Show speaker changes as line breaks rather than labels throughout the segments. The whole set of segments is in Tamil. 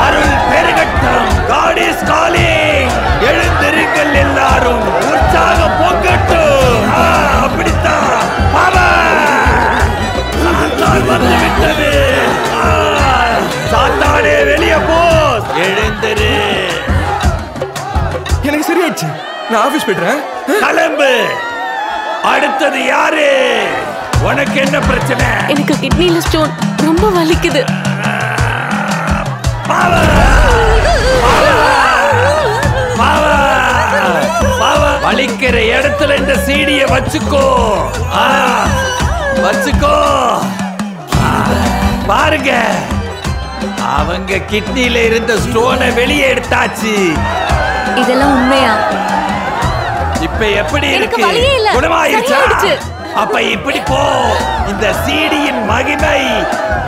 அருள் பெருகட்டும். God is calling. எழுந்திருங்கள் எல்லாரும், உற்சாகம் பொங்கட்டும். அப்படித்தான். சாத்தான் வந்துவிட்டது. சாத்தானே வெளியே போ. எழுந்திரு.
எனக்கு சரியாயிடுச்சு. நான் ஆபீஸ் போயிடுறேன்.
கிளம்பு. அடுத்தது யாரு? உனக்கு என்ன பிரச்சனை?
எனக்கு கிட்னில ஸ்டோன், ரொம்ப வலிக்குது.
வலிக்கிற இடத்துல இந்த சீடியை வச்சுக்கோ. வச்சுக்கோ. பாருங்க, அவங்க கிட்னில இருந்த ஸ்டோனை வெளியே எடுத்தாச்சு.
இதெல்லாம் உண்மையா?
இப்ப எப்படி
எனக்கு
இருக்கு?
வலியே இல்ல.
குணமாயிருச்சா?
சரியாயிடுச்சு.
அப்ப இப்படி போ. இந்த சீடியின் மகிமை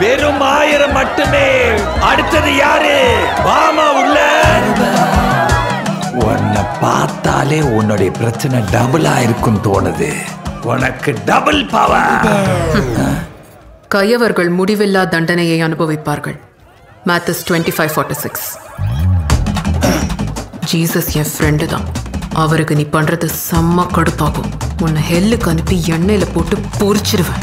வெறும் 1000 மட்டுமே. அடுத்தது யாரு? பாமா உள்ள. உன்னை பார்த்தாலே உன்னுடைய பிரச்சனை டபுளா இருக்கும் தோணுது. உனக்கு டபுள் பவர்.
கயவர்கள் முடிவில்லா தண்டனையை அனுபவிப்பார்கள். மேத்தஸ் 25:46. ஜீசஸ் என் ஃப்ரெண்டு தான். அவருக்கு நீ பண்றது செம்ம கடுப்பாகும். உன்னை ஹெல்லுக்கு அனுப்பி எண்ணெயில போட்டு பொரிச்சிருவேன்.